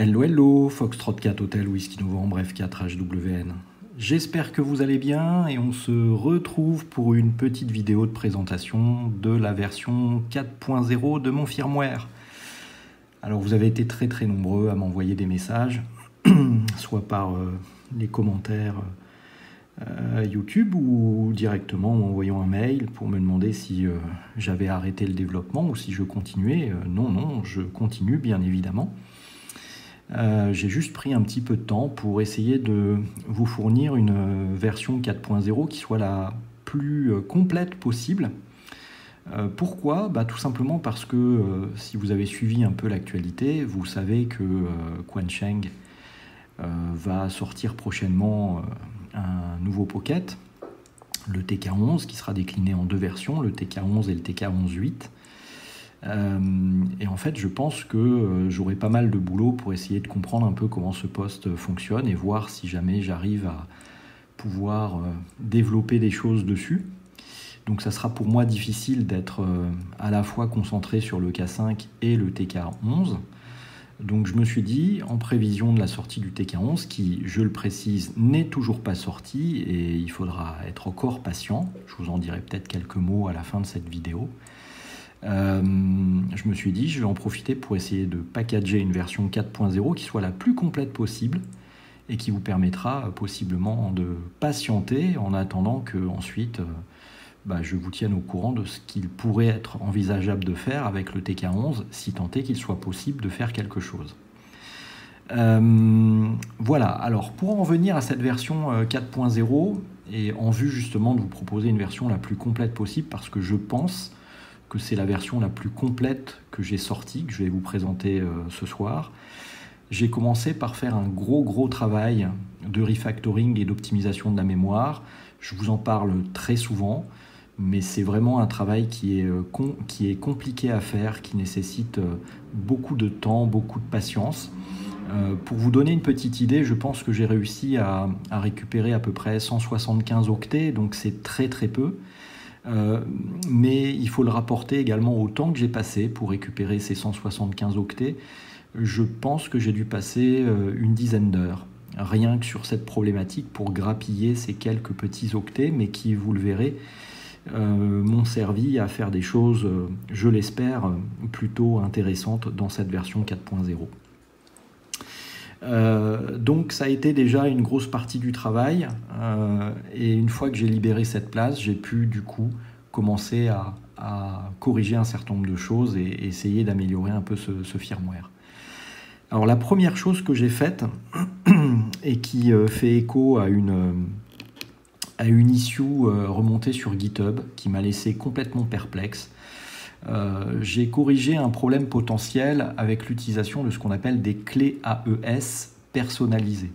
Hello, hello, Foxtrot 4 Hotel Whisky Novembre F4 HWN. J'espère que vous allez bien et on se retrouve pour une petite vidéo de présentation de la version 4.0 de mon firmware. Alors vous avez été très nombreux à m'envoyer des messages, soit par les commentaires YouTube ou directement en m'envoyant un mail pour me demander si j'avais arrêté le développement ou si je continuais. Non, je continue bien évidemment. J'ai juste pris un petit peu de temps pour essayer de vous fournir une version 4.0 qui soit la plus complète possible. Pourquoi ? Tout simplement parce que si vous avez suivi un peu l'actualité, vous savez que Quansheng va sortir prochainement un nouveau Pocket, le TK11, qui sera décliné en deux versions, le TK11 et le TK11.8. Et en fait, je pense que j'aurai pas mal de boulot pour essayer de comprendre un peu comment ce poste fonctionne et voir si jamais j'arrive à pouvoir développer des choses dessus. Donc ça sera pour moi difficile d'être à la fois concentré sur le K5 et le TK11. Donc je me suis dit, en prévision de la sortie du TK11, qui, je le précise, n'est toujours pas sorti et il faudra être encore patient, je vous en dirai peut-être quelques mots à la fin de cette vidéo. Je me suis dit, je vais en profiter pour essayer de packager une version 4.0 qui soit la plus complète possible et qui vous permettra possiblement de patienter en attendant que ensuite je vous tienne au courant de ce qu'il pourrait être envisageable de faire avec le TK11 si tant est qu'il soit possible de faire quelque chose. Voilà, alors pour en venir à cette version 4.0 et en vue justement de vous proposer une version la plus complète possible parce que je pense que c'est la version la plus complète que j'ai sortie, que je vais vous présenter ce soir. J'ai commencé par faire un gros travail de refactoring et d'optimisation de la mémoire. Je vous en parle très souvent, mais c'est vraiment un travail qui est compliqué à faire, qui nécessite beaucoup de temps, beaucoup de patience. Pour vous donner une petite idée, je pense que j'ai réussi à récupérer à peu près 175 octets, donc c'est très peu. Mais il faut le rapporter également au temps que j'ai passé pour récupérer ces 175 octets. Je pense que j'ai dû passer une dizaine d'heures, rien que sur cette problématique pour grappiller ces quelques petits octets, mais qui, vous le verrez, m'ont servi à faire des choses, je l'espère, plutôt intéressantes dans cette version 4.0. Donc ça a été déjà une grosse partie du travail et une fois que j'ai libéré cette place, j'ai pu du coup commencer à corriger un certain nombre de choses et essayer d'améliorer un peu ce firmware. Alors la première chose que j'ai faite et qui fait écho à une issue remontée sur GitHub qui m'a laissé complètement perplexe. J'ai corrigé un problème potentiel avec l'utilisation de ce qu'on appelle des clés AES personnalisées.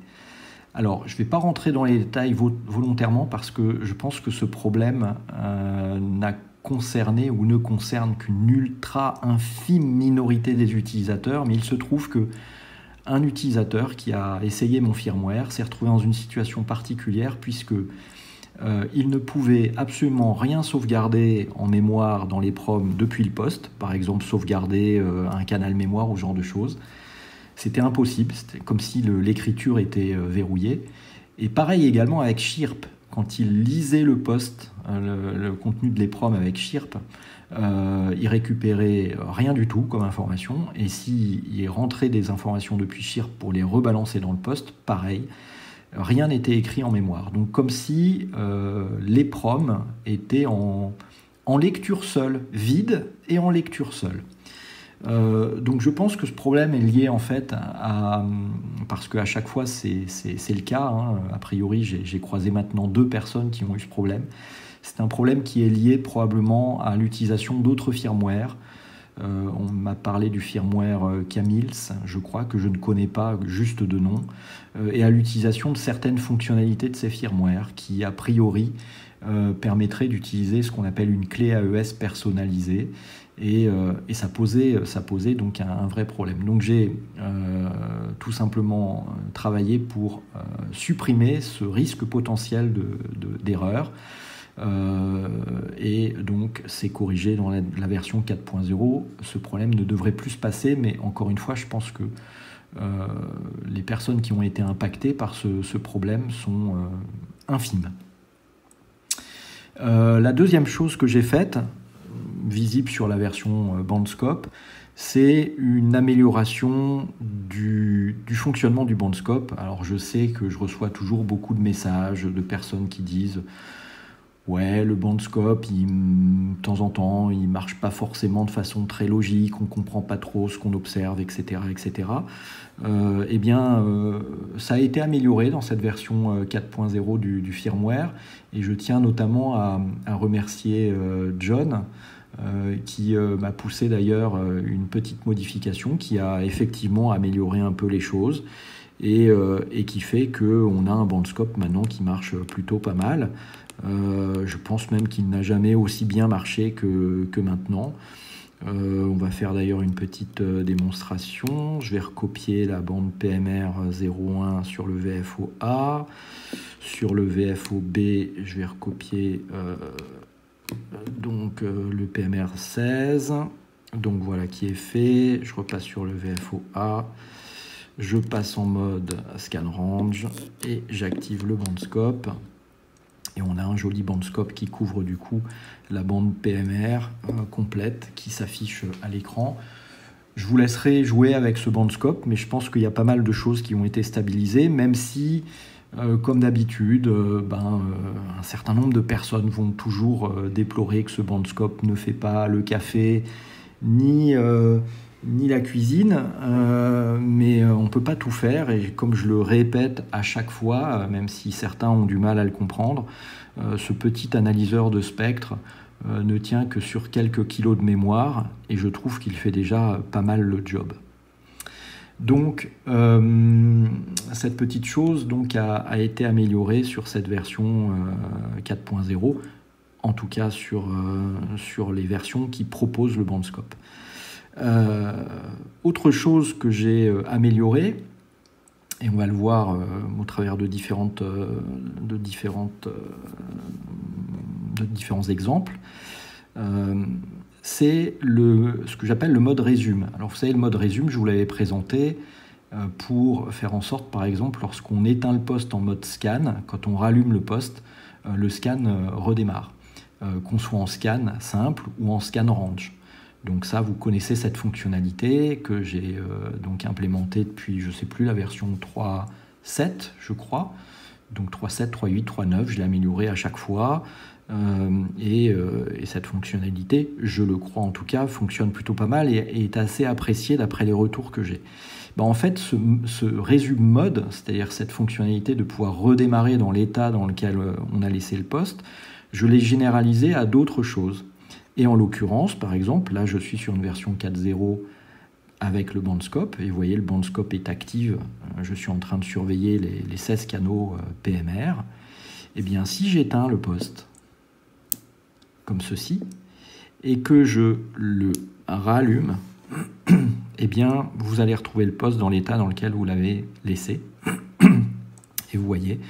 Alors, je ne vais pas rentrer dans les détails volontairement parce que je pense que ce problème n'a concerné ou ne concerne qu'une ultra infime minorité des utilisateurs, mais il se trouve que un utilisateur qui a essayé mon firmware s'est retrouvé dans une situation particulière puisque il ne pouvait absolument rien sauvegarder en mémoire dans les proms depuis le poste, par exemple sauvegarder un canal mémoire ou ce genre de choses. C'était impossible, c'était comme si l'écriture était verrouillée. Et pareil également avec Chirp, quand il lisait le poste, le contenu de l'EPROM avec Chirp, il récupérait rien du tout comme information, et s'il rentrait des informations depuis Chirp pour les rebalancer dans le poste, pareil, rien n'était écrit en mémoire. Donc comme si l'EPROM était en lecture seule, vide et en lecture seule. Donc je pense que ce problème est lié en fait parce qu'à chaque fois c'est le cas, hein. A priori j'ai croisé maintenant 2 personnes qui ont eu ce problème. C'est un problème qui est lié probablement à l'utilisation d'autres firmware. On m'a parlé du firmware Camils, je crois, que je ne connais pas juste de nom, et à l'utilisation de certaines fonctionnalités de ces firmware qui, a priori, permettraient d'utiliser ce qu'on appelle une clé AES personnalisée, et ça posait donc un vrai problème. Donc j'ai tout simplement travaillé pour supprimer ce risque potentiel d'erreur. Et donc c'est corrigé dans la version 4.0. Ce problème ne devrait plus se passer, mais encore une fois, je pense que les personnes qui ont été impactées par ce problème sont infimes. La deuxième chose que j'ai faite, visible sur la version Bandscope, c'est une amélioration du fonctionnement du Bandscope. Alors je sais que je reçois toujours beaucoup de messages de personnes qui disent « Ouais, le Bandscope, de temps en temps, il ne marche pas forcément de façon très logique, on ne comprend pas trop ce qu'on observe, etc. etc. » Eh bien, ça a été amélioré dans cette version 4.0 du firmware, et je tiens notamment à remercier John, qui m'a poussé d'ailleurs une petite modification qui a effectivement amélioré un peu les choses et qui fait qu'on a un Bandscope maintenant qui marche plutôt pas mal. Je pense même qu'il n'a jamais aussi bien marché que maintenant. On va faire d'ailleurs une petite démonstration. Je vais recopier la bande PMR 01 sur le VFO A. Sur le VFO B, je vais recopier le PMR 16. Donc voilà qui est fait. Je repasse sur le VFO A. Je passe en mode scan range et j'active le Bandscope. Et on a un joli Bandscope qui couvre du coup la bande PMR complète qui s'affiche à l'écran. Je vous laisserai jouer avec ce Bandscope, mais je pense qu'il y a pas mal de choses qui ont été stabilisées, même si, comme d'habitude, un certain nombre de personnes vont toujours déplorer que ce Bandscope ne fait pas le café, ni la cuisine, mais on ne peut pas tout faire, et comme je le répète à chaque fois, même si certains ont du mal à le comprendre, ce petit analyseur de spectre ne tient que sur quelques kilos de mémoire, et je trouve qu'il fait déjà pas mal le job. Donc cette petite chose donc, a été améliorée sur cette version 4.0, en tout cas sur les versions qui proposent le Bandscope. Autre chose que j'ai améliorée, et on va le voir au travers de différents exemples, c'est ce que j'appelle le mode résume. Alors vous savez, le mode résume, je vous l'avais présenté pour faire en sorte, par exemple, lorsqu'on éteint le poste en mode scan, quand on rallume le poste, le scan redémarre, qu'on soit en scan simple ou en scan range. Donc ça, vous connaissez cette fonctionnalité que j'ai donc implémentée depuis, je ne sais plus, la version 3.7, je crois. Donc 3.7, 3.8, 3.9, je l'ai améliorée à chaque fois. Et cette fonctionnalité, je le crois en tout cas, fonctionne plutôt pas mal et est assez appréciée d'après les retours que j'ai. En fait, ce résume mode, c'est-à-dire cette fonctionnalité de pouvoir redémarrer dans l'état dans lequel on a laissé le poste, je l'ai généralisé à d'autres choses. Et en l'occurrence, par exemple, là je suis sur une version 4.0 avec le Bandscope, et vous voyez le Bandscope est actif, je suis en train de surveiller les 16 canaux PMR. Et bien si j'éteins le poste, comme ceci, et que je le rallume, et bien vous allez retrouver le poste dans l'état dans lequel vous l'avez laissé. Et vous voyez,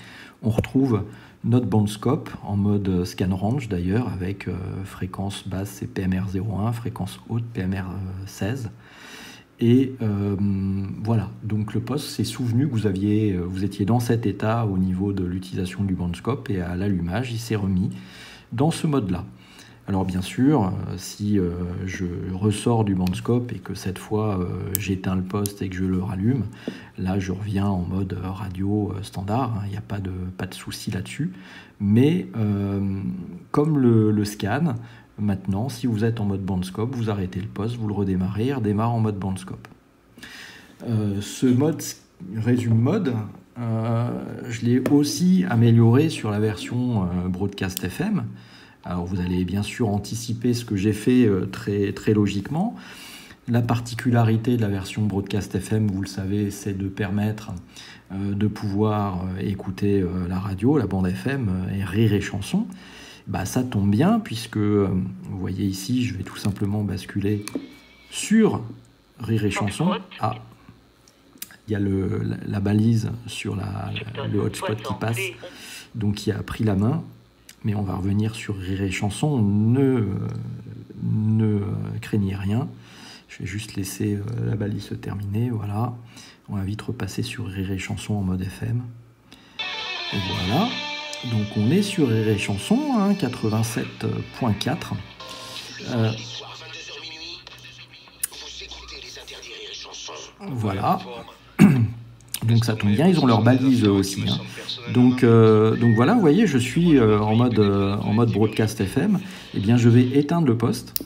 on retrouve notre Bandscope en mode scan range d'ailleurs, avec fréquence basse c'est PMR01, fréquence haute PMR16. Et voilà, donc le poste s'est souvenu que vous étiez dans cet état au niveau de l'utilisation du Bandscope, et à l'allumage, il s'est remis dans ce mode-là. Alors bien sûr, si je ressors du Bandscope et que cette fois j'éteins le poste et que je le rallume, là je reviens en mode radio standard, il n'y a pas de souci là-dessus. Mais comme le scan, maintenant, si vous êtes en mode Bandscope, vous arrêtez le poste, vous le redémarrez, il redémarre en mode Bandscope. Ce mode résume mode, je l'ai aussi amélioré sur la version Broadcast FM. Alors vous allez bien sûr anticiper ce que j'ai fait très, très logiquement. La particularité de la version Broadcast FM, vous le savez, c'est de permettre de pouvoir écouter la radio, la bande FM et rire et chanson. Ça tombe bien puisque, vous voyez ici, je vais tout simplement basculer sur rire et chanson. Ah, il y a la balise sur le hotspot qui passe, donc qui a pris la main. Mais on va revenir sur rire et chanson, ne craignez rien. Je Je vais juste laisser la balise se terminer, voilà. On va vite repasser sur Rire et Chanson en mode FM. Et voilà, donc on est sur Rire et Chanson, hein, 87.4. Voilà. Donc ça tombe bien, ils ont leur balise aussi. Hein. Donc voilà, vous voyez, je suis en mode broadcast FM. Eh bien, je vais éteindre le poste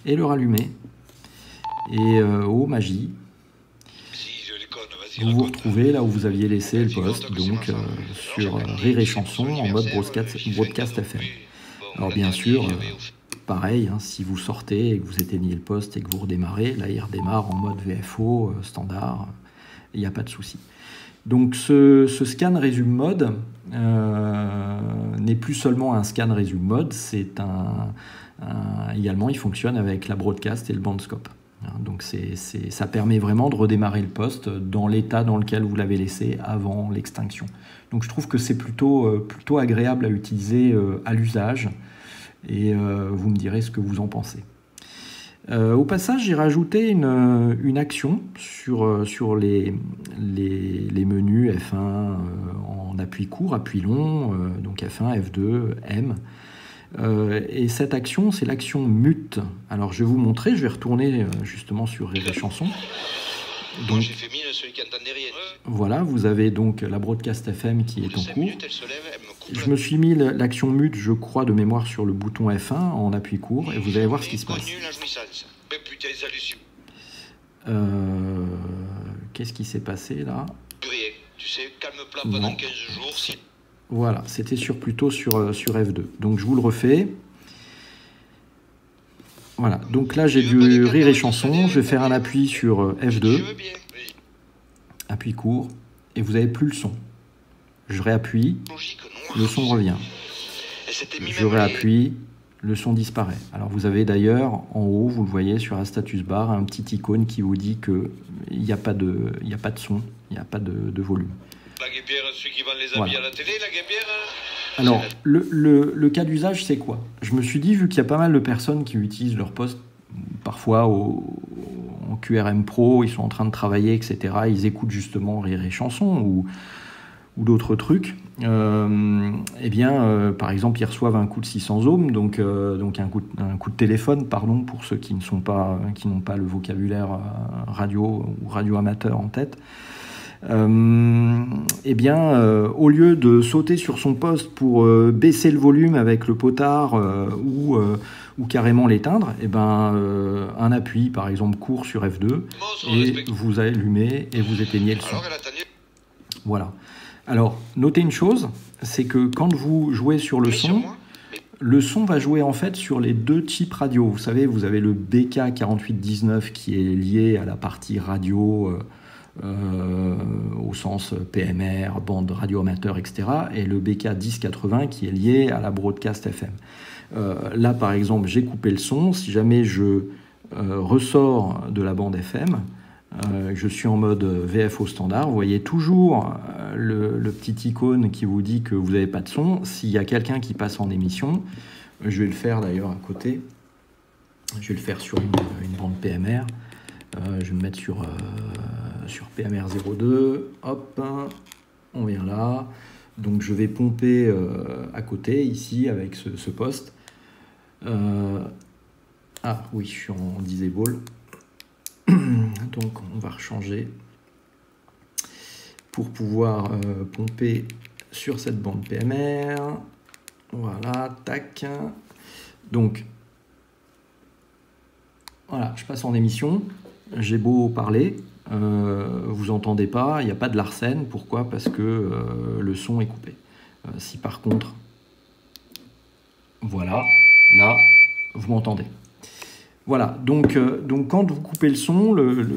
et le rallumer. Et oh, magie, vous vous retrouvez là où vous aviez laissé le poste, donc sur Rire et Chanson en mode broadcast FM. Alors bien sûr, pareil, hein, si vous sortez et que vous éteignez le poste et que vous redémarrez, là il redémarre en mode VFO standard, il n'y a pas de souci. Donc ce scan résume mode n'est plus seulement un scan résume mode, c'est également il fonctionne avec la broadcast et le bandscope. Donc ça permet vraiment de redémarrer le poste dans l'état dans lequel vous l'avez laissé avant l'extinction. Donc je trouve que c'est plutôt agréable à utiliser à l'usage et vous me direz ce que vous en pensez. Au passage, j'ai rajouté une action sur les menus F1 en appui court, appui long, donc F1, F2, M. Et cette action, c'est l'action mute. Alors je vais vous montrer, je vais retourner justement sur Rire et Chanson. Donc, j'ai fait mine, celui qui entendait rien. Voilà, vous avez donc la broadcast FM qui est en cours. Je me suis mis l'action mute, je crois, de mémoire sur le bouton F1 en appui court, et vous allez voir ce qui se passe. Qu'est-ce qui s'est passé là? Rien, tu sais, calme plat pendant 15 jours. Si... Voilà, c'était plutôt sur F2. Donc je vous le refais. Voilà, donc là j'ai du Rire et Chanson. Je vais faire un appui sur F2. Appui court. Et vous n'avez plus le son. Je réappuie. Le son revient. Je réappuie. Le son disparaît. Alors vous avez d'ailleurs en haut, vous le voyez sur la status bar, un petit icône qui vous dit qu'il n'y a pas de son, il n'y a pas de volume. La guépière, ceux qui vendent les habits à la télé, la guépière... Alors, le cas d'usage, c'est quoi? Je me suis dit, vu qu'il y a pas mal de personnes qui utilisent leur poste, parfois en QRM Pro, ils sont en train de travailler, etc., ils écoutent justement Rire et Chanson ou d'autres trucs, eh bien, par exemple, ils reçoivent un coup de 600 ohms, donc un coup de téléphone, pardon, pour ceux qui n'ont pas le vocabulaire radio ou radio amateur en tête. Eh bien, au lieu de sauter sur son poste pour baisser le volume avec le potard ou carrément l'éteindre, eh ben, un appui, par exemple, court sur F2, et vous allumez et vous éteignez le son. Voilà. Alors, notez une chose, c'est que quand vous jouez sur le son va jouer en fait sur les deux types radio. Vous savez, vous avez le BK4819 qui est lié à la partie radio au sens PMR, bande radio amateur, etc. et le BK1080 qui est lié à la broadcast FM. Là, par exemple, j'ai coupé le son. Si jamais je ressors de la bande FM, je suis en mode VFO standard, vous voyez toujours le petit icône qui vous dit que vous n'avez pas de son. S'il y a quelqu'un qui passe en émission, je vais le faire d'ailleurs à côté, je vais le faire sur une bande PMR, je vais me mettre sur PMR 02, hop, on vient là, donc je vais pomper à côté ici avec ce poste. Ah oui, je suis en disable. Donc on va rechanger pour pouvoir pomper sur cette bande PMR. Voilà, tac. Donc voilà, je passe en émission. J'ai beau parler, vous entendez pas, il n'y a pas de Larsen. Pourquoi? Parce que le son est coupé. Si par contre, voilà, là, vous m'entendez. Voilà, donc quand vous coupez le son,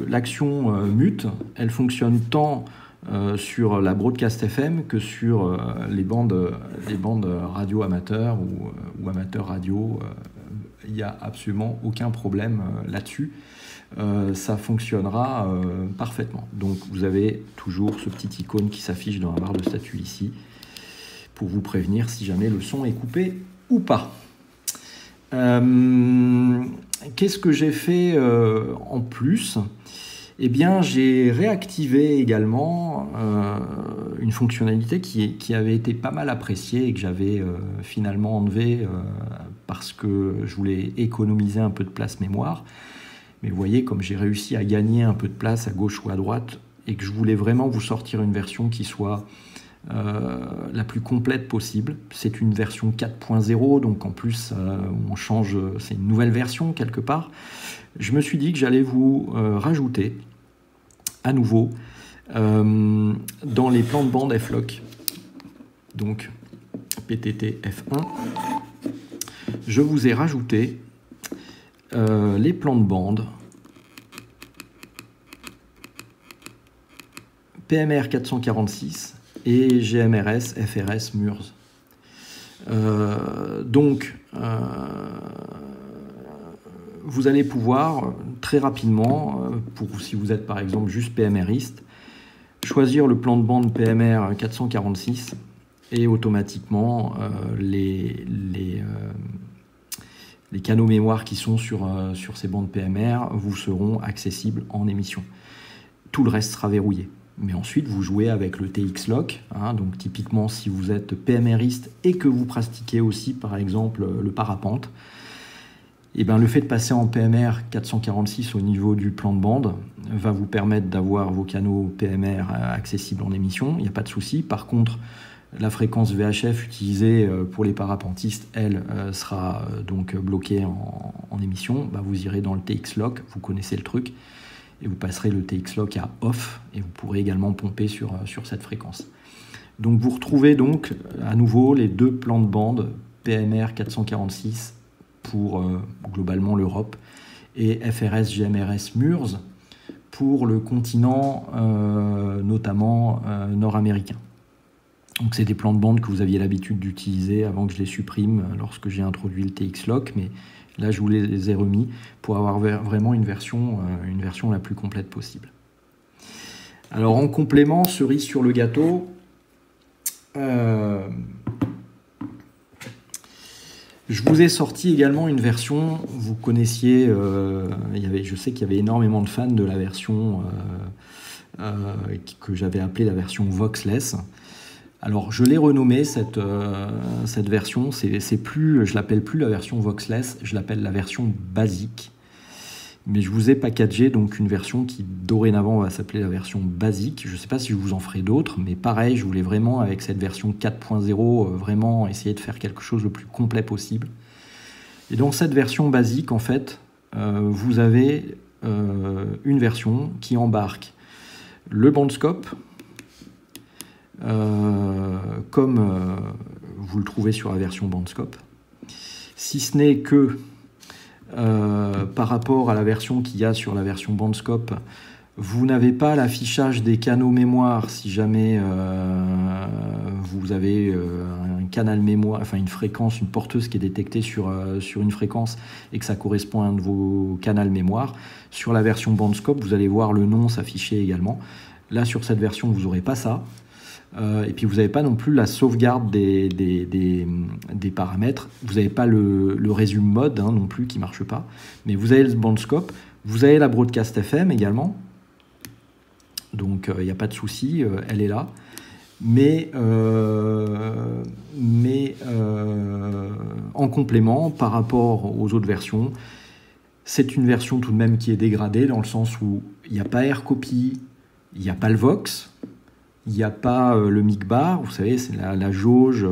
l'action mute, elle fonctionne tant sur la broadcast FM que sur les bandes radio amateurs ou amateurs radio. Il n'y a absolument aucun problème là-dessus. Ça fonctionnera parfaitement. Donc vous avez toujours ce petit icône qui s'affiche dans la barre de statut ici pour vous prévenir si jamais le son est coupé ou pas. qu'est-ce que j'ai fait en plus? Eh bien, j'ai réactivé également une fonctionnalité qui avait été pas mal appréciée et que j'avais finalement enlevée parce que je voulais économiser un peu de place mémoire. Mais vous voyez, comme j'ai réussi à gagner un peu de place à gauche ou à droite et que je voulais vraiment vous sortir une version qui soit la plus complète possible. C'est une version 4.0, donc en plus on change, c'est une nouvelle version quelque part. Je me suis dit que j'allais vous rajouter à nouveau dans les plans de bande F-Lock, donc PTT F1, je vous ai rajouté les plans de bande PMR 446 et GMRS FRS MURS. Vous allez pouvoir très rapidement, si vous êtes par exemple juste PMRiste, choisir le plan de bande PMR 446 et automatiquement les canaux mémoire qui sont sur ces bandes PMR vous seront accessibles en émission. Tout le reste sera verrouillé. Mais ensuite, vous jouez avec le TX-Lock. Donc typiquement, si vous êtes PMRiste et que vous pratiquez aussi, par exemple, le parapente, et le fait de passer en PMR 446 au niveau du plan de bande va vous permettre d'avoir vos canaux PMR accessibles en émission. Il n'y a pas de souci. Par contre, la fréquence VHF utilisée pour les parapentistes, elle, sera donc bloquée en émission. Vous irez dans le TX-Lock, vous connaissez le truc. Et vous passerez le TX-Lock à off et vous pourrez également pomper sur cette fréquence. Donc vous retrouvez donc à nouveau les deux plans de bande PMR 446 pour globalement l'Europe et FRS GMRS MURS pour le continent notamment nord-américain. Donc c'est des plans de bande que vous aviez l'habitude d'utiliser avant que je les supprime lorsque j'ai introduit le TX-Lock, mais là, je vous les ai remis pour avoir vraiment une version la plus complète possible. Alors, en complément, cerise sur le gâteau, je vous ai sorti également une version, vous connaissiez, je sais qu'il y avait énormément de fans de la version que j'avais appelée la version Voxless. Alors, je l'ai renommée, cette version, je l'appelle plus la version Voxless, je l'appelle la version basique. Mais je vous ai packagé donc une version qui, dorénavant, va s'appeler la version basique. Je ne sais pas si je vous en ferai d'autres, mais pareil, je voulais vraiment, avec cette version 4.0, vraiment essayer de faire quelque chose le plus complet possible. Et dans cette version basique, en fait, vous avez une version qui embarque le bandscope, comme vous le trouvez sur la version bandscope, si ce n'est que par rapport à la version qu'il y a sur la version bandscope, vous n'avez pas l'affichage des canaux mémoire si jamais vous avez un canal mémoire, enfin une fréquence, une porteuse qui est détectée sur une fréquence et que ça correspond à un de vos canaux mémoire. Sur la version bandscope, vous allez voir le nom s'afficher également. Là, sur cette version, vous n'aurez pas ça. Et puis vous n'avez pas non plus la sauvegarde des paramètres. Vous n'avez pas le résume mode non plus qui ne marche pas. Mais vous avez le bandscope. Vous avez la broadcast FM également. Donc il n'y a pas de souci, elle est là. Mais en complément, par rapport aux autres versions, c'est une version tout de même qui est dégradée dans le sens où il n'y a pas AirCopy, il n'y a pas le Vox. Il n'y a pas le mic bar, vous savez, c'est la jauge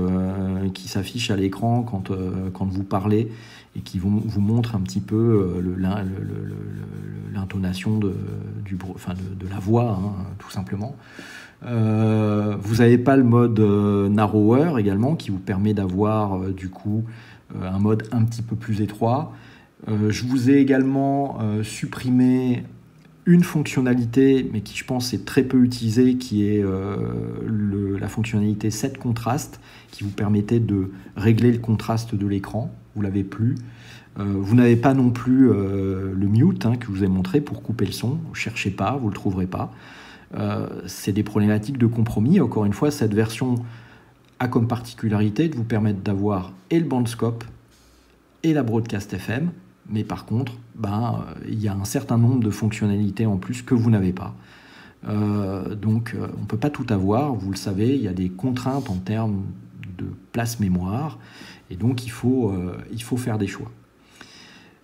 qui s'affiche à l'écran quand vous parlez et qui vous montre un petit peu l'intonation de la voix, tout simplement. Vous n'avez pas le mode narrower également, qui vous permet d'avoir du coup un mode un petit peu plus étroit. Je vous ai également supprimé une fonctionnalité, mais qui je pense est très peu utilisée, qui est la fonctionnalité Set Contrast, qui vous permettait de régler le contraste de l'écran. Vous l'avez plus. Vous n'avez pas non plus le mute que je vous ai montré pour couper le son. Vous ne cherchez pas, vous ne le trouverez pas. C'est des problématiques de compromis. Encore une fois, cette version a comme particularité de vous permettre d'avoir et le bandscope et la broadcast FM Mais par contre, il y a un certain nombre de fonctionnalités en plus que vous n'avez pas. Donc on ne peut pas tout avoir, vous le savez, il y a des contraintes en termes de place mémoire, et donc il faut faire des choix.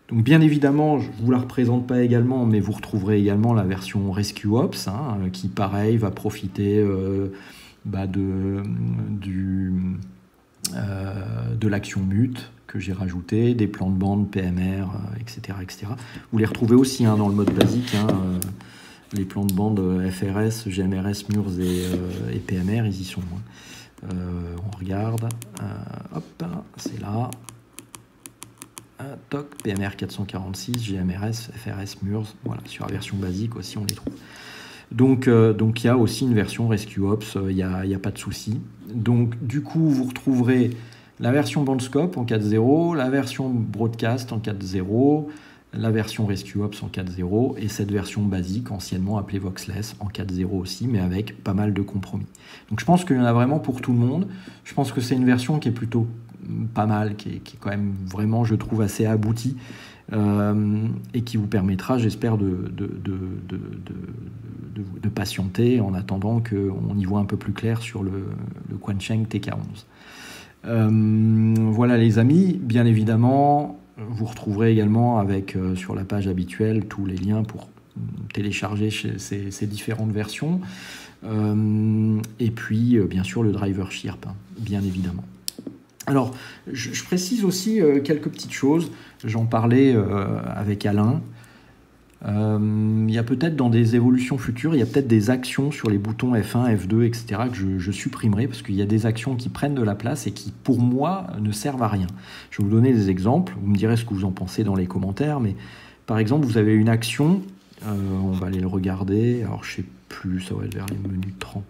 Donc bien évidemment, je ne vous la représente pas également, mais vous retrouverez également la version RescueOps, qui pareil va profiter de l'action mute que j'ai rajouté, des plans de bande, PMR, etc., etc. Vous les retrouvez aussi dans le mode basique, les plans de bande FRS, GMRS, MURS et PMR, ils y sont. On regarde, hop, c'est là. Toc, PMR 446, GMRS, FRS, MURS, voilà, sur la version basique aussi on les trouve. Donc il y a aussi une version RescueOps, il n'y a pas de souci. Donc du coup vous retrouverez la version Bandscope en 4.0, la version Broadcast en 4.0, la version RescueOps en 4.0 et cette version basique anciennement appelée Voxless en 4.0 aussi, mais avec pas mal de compromis. Donc je pense qu'il y en a vraiment pour tout le monde. Je pense que c'est une version qui est plutôt pas mal, qui est quand même vraiment, je trouve, assez aboutie et qui vous permettra, j'espère, de patienter en attendant qu'on y voit un peu plus clair sur le Quansheng TK11. Voilà les amis, bien évidemment, vous retrouverez également sur la page habituelle tous les liens pour télécharger ces différentes versions et puis bien sûr le driver Chirp, bien évidemment. Alors, je précise aussi quelques petites choses. J'en parlais avec Alain. Il y a peut-être dans des évolutions futures, il y a peut-être des actions sur les boutons F1, F2, etc. que je supprimerai parce qu'il y a des actions qui prennent de la place et qui, pour moi, ne servent à rien. Je vais vous donner des exemples. Vous me direz ce que vous en pensez dans les commentaires. Mais par exemple, vous avez une action. On va aller le regarder. Alors, je ne sais plus, ça va être vers les menus 30...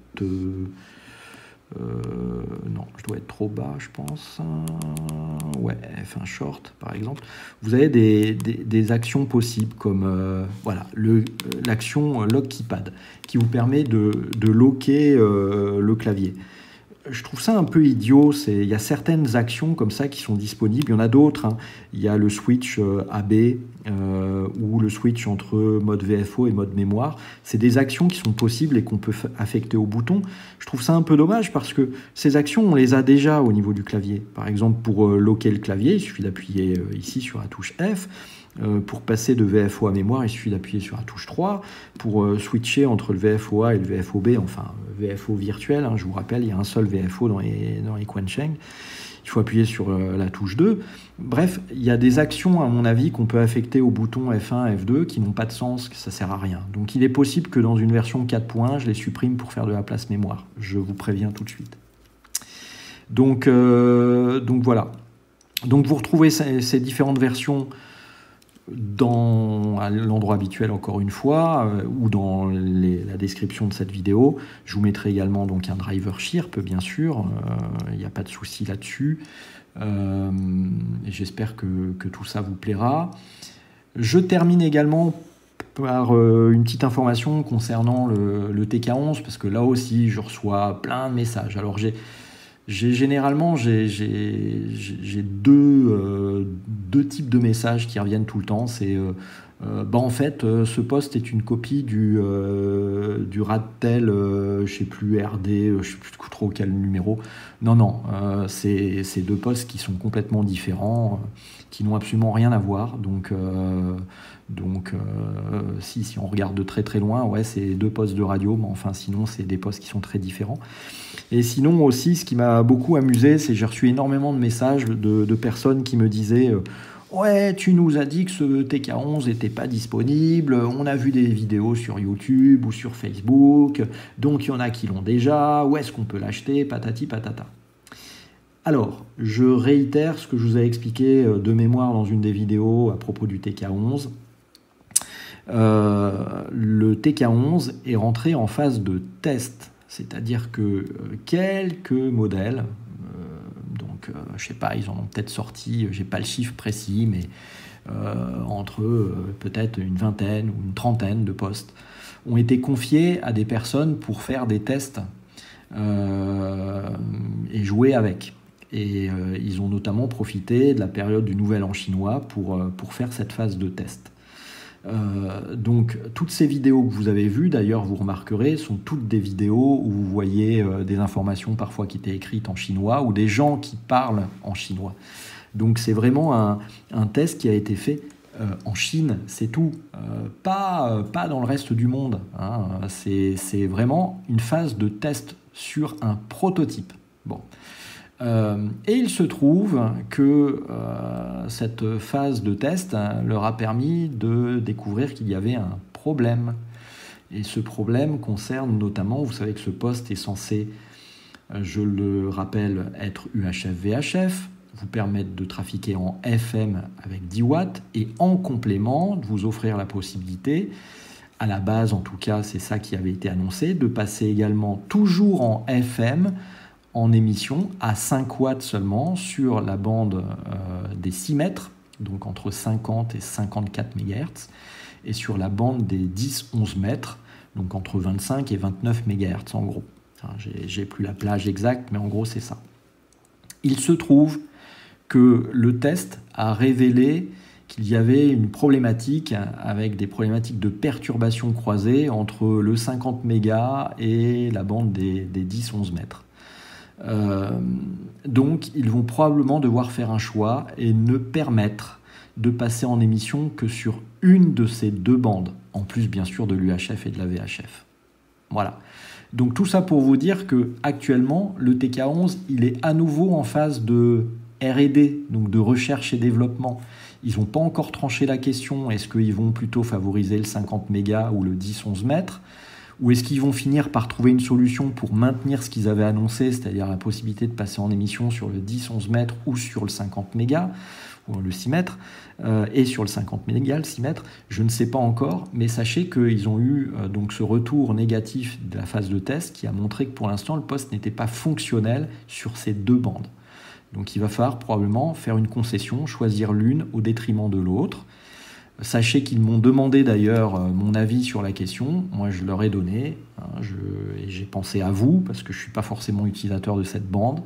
non, je dois être trop bas, je pense. Ouais, F1 short, par exemple. Vous avez des actions possibles comme l'action lock keypad qui vous permet de locker le clavier. Je trouve ça un peu idiot. Il y a certaines actions comme ça qui sont disponibles. Il y en a d'autres. Il y a le switch AB ou le switch entre mode VFO et mode mémoire. C'est des actions qui sont possibles et qu'on peut affecter au bouton. Je trouve ça un peu dommage parce que ces actions, on les a déjà au niveau du clavier. Par exemple, pour locker le clavier, il suffit d'appuyer ici sur la touche F. Pour passer de VFO à mémoire, il suffit d'appuyer sur la touche 3. Pour switcher entre le VFOA et le VFOB, enfin VFO virtuel, je vous rappelle, il y a un seul VFO dans les Quansheng. Il faut appuyer sur la touche 2. Bref, il y a des actions, à mon avis, qu'on peut affecter au bouton F1, F2 qui n'ont pas de sens, que ça ne sert à rien. Donc il est possible que dans une version 4.1, je les supprime pour faire de la place mémoire. Je vous préviens tout de suite. Donc voilà. Donc vous retrouvez ces différentes versions à l'endroit habituel encore une fois ou dans la description de cette vidéo. Je vous mettrai également donc un driver Chirp, bien sûr, il n'y a pas de souci là-dessus et j'espère que tout ça vous plaira. Je termine également par une petite information concernant le TK11 parce que là aussi je reçois plein de messages. Alors généralement, j'ai deux types de messages qui reviennent tout le temps. C'est en fait, ce poste est une copie du RADTEL, je ne sais plus, RD, je ne sais plus trop quel numéro. Non, c'est deux postes qui sont complètement différents, qui n'ont absolument rien à voir. Donc si on regarde de très très loin, ouais, c'est deux postes de radio, mais enfin sinon c'est des postes qui sont très différents. Et sinon aussi, ce qui m'a beaucoup amusé, c'est que j'ai reçu énormément de messages de personnes qui me disaient ouais, tu nous as dit que ce TK11 n'était pas disponible, on a vu des vidéos sur YouTube ou sur Facebook, donc il y en a qui l'ont déjà, où est-ce qu'on peut l'acheter, patati patata. Alors, je réitère ce que je vous ai expliqué de mémoire dans une des vidéos à propos du TK11. Le TK11 est rentré en phase de test, c'est-à-dire que quelques modèles, je sais pas, ils en ont peut-être sorti, j'ai pas le chiffre précis, mais entre peut-être une vingtaine ou une trentaine de postes ont été confiés à des personnes pour faire des tests et jouer avec. Et ils ont notamment profité de la période du Nouvel An chinois pour faire cette phase de test. Donc toutes ces vidéos que vous avez vues, d'ailleurs vous remarquerez, sont toutes des vidéos où vous voyez des informations parfois qui étaient écrites en chinois ou des gens qui parlent en chinois. Donc c'est vraiment un test qui a été fait en Chine, c'est tout, pas dans le reste du monde, hein. C'est vraiment une phase de test sur un prototype. Bon. Et il se trouve que cette phase de test leur a permis de découvrir qu'il y avait un problème. Et ce problème concerne notamment, vous savez que ce poste est censé, je le rappelle, être UHF-VHF, vous permettre de trafiquer en FM avec 10 watts et en complément de vous offrir la possibilité, à la base en tout cas c'est ça qui avait été annoncé, de passer également toujours en FM en émission à 5 watts seulement sur la bande des 6 mètres, donc entre 50 et 54 MHz, et sur la bande des 10-11 mètres, donc entre 25 et 29 MHz en gros. J'ai plus la plage exacte, mais en gros c'est ça. Il se trouve que le test a révélé qu'il y avait une problématique avec des problématiques de perturbation croisée entre le 50 mégas et la bande des 10-11 mètres. Donc ils vont probablement devoir faire un choix et ne permettre de passer en émission que sur une de ces deux bandes, en plus bien sûr de l'UHF et de la VHF. Voilà. Donc tout ça pour vous dire que actuellement le TK11 il est à nouveau en phase de R&D, donc de recherche et développement. Ils n'ont pas encore tranché la question, est-ce qu'ils vont plutôt favoriser le 50 mégas ou le 10-11 mètres, ou est-ce qu'ils vont finir par trouver une solution pour maintenir ce qu'ils avaient annoncé, c'est-à-dire la possibilité de passer en émission sur le 10-11 mètres ou sur le 50 mégas, ou le 6 mètres, et sur le 50 mégas, le 6 mètres, je ne sais pas encore, mais sachez qu'ils ont eu donc ce retour négatif de la phase de test qui a montré que pour l'instant le poste n'était pas fonctionnel sur ces deux bandes. Donc il va falloir probablement faire une concession, choisir l'une au détriment de l'autre. Sachez qu'ils m'ont demandé d'ailleurs mon avis sur la question. Moi, je leur ai donné. J'ai pensé à vous, parce que je ne suis pas forcément utilisateur de cette bande.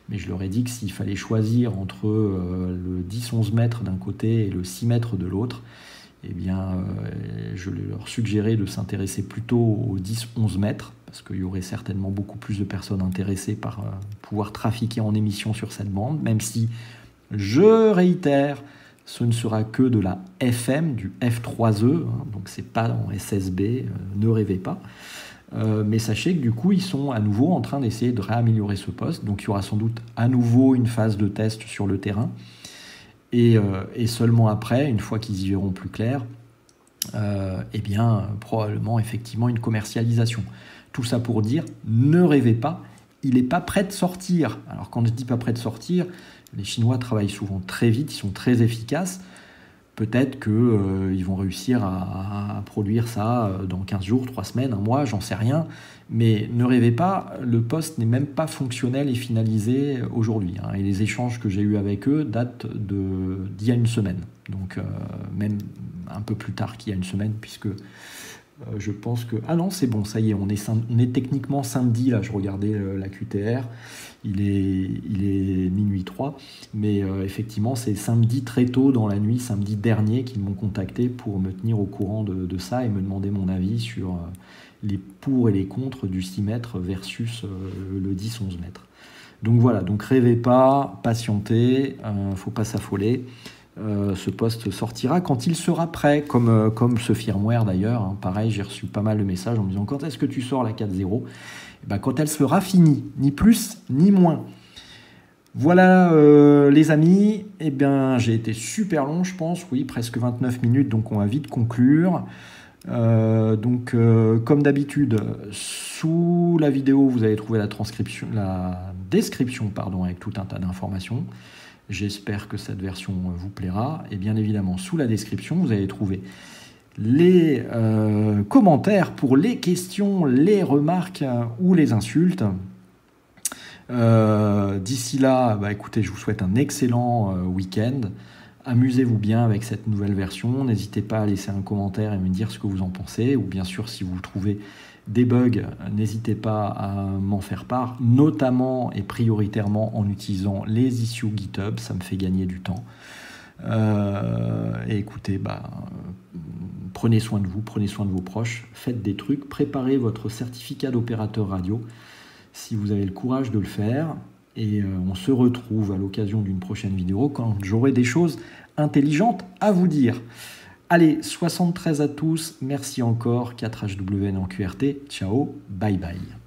Mais je leur ai dit que s'il fallait choisir entre le 10-11 mètres d'un côté et le 6 mètres de l'autre, eh bien, je leur suggérais de s'intéresser plutôt aux 10-11 mètres, parce qu'il y aurait certainement beaucoup plus de personnes intéressées par pouvoir trafiquer en émission sur cette bande, même si, je réitère, ce ne sera que de la FM, du F3E, hein, donc c'est pas en SSB, ne rêvez pas. Mais sachez que du coup, ils sont à nouveau en train d'essayer de réaméliorer ce poste, donc il y aura sans doute à nouveau une phase de test sur le terrain, et seulement après, une fois qu'ils y verront plus clair, eh bien, probablement effectivement une commercialisation. Tout ça pour dire, ne rêvez pas, il n'est pas prêt de sortir. Alors quand je dis pas prêt de sortir, les Chinois travaillent souvent très vite, ils sont très efficaces. Peut-être qu'ils vont réussir à produire ça dans 15 jours, 3 semaines, un mois, j'en sais rien. Mais ne rêvez pas, le poste n'est même pas fonctionnel et finalisé aujourd'hui, hein. Et les échanges que j'ai eus avec eux datent d'il y a une semaine. Donc même un peu plus tard qu'il y a une semaine, puisque je pense que... Ah non, c'est bon, ça y est, on est techniquement samedi, là, je regardais la QTR. Il est minuit 3, mais effectivement, c'est samedi très tôt dans la nuit, samedi dernier, qu'ils m'ont contacté pour me tenir au courant de ça et me demander mon avis sur les pour et les contre du 6 mètres versus le 10-11 mètres. Donc voilà, donc rêvez pas, patientez, faut pas s'affoler. Ce poste sortira quand il sera prêt, comme ce firmware d'ailleurs, hein. Pareil, j'ai reçu pas mal de messages en me disant quand est-ce que tu sors la 4.0 ? Ben, quand elle sera finie, ni plus ni moins. Voilà les amis, eh bien, j'ai été super long je pense, oui, presque 29 minutes, donc on va vite conclure. Comme d'habitude, sous la vidéo, vous allez trouver la description avec tout un tas d'informations. J'espère que cette version vous plaira. Et bien évidemment, sous la description, vous allez trouver les commentaires pour les questions, les remarques ou les insultes. D'ici là, écoutez, je vous souhaite un excellent week-end. Amusez-vous bien avec cette nouvelle version. N'hésitez pas à laisser un commentaire et me dire ce que vous en pensez. Ou bien sûr, si vous trouvez des bugs, n'hésitez pas à m'en faire part, notamment et prioritairement en utilisant les issues GitHub. Ça me fait gagner du temps. Et écoutez, prenez soin de vous, prenez soin de vos proches, faites des trucs, préparez votre certificat d'opérateur radio si vous avez le courage de le faire. Et on se retrouve à l'occasion d'une prochaine vidéo quand j'aurai des choses intelligentes à vous dire. Allez, 73 à tous, merci encore, 4HWN en QRT, ciao, bye bye.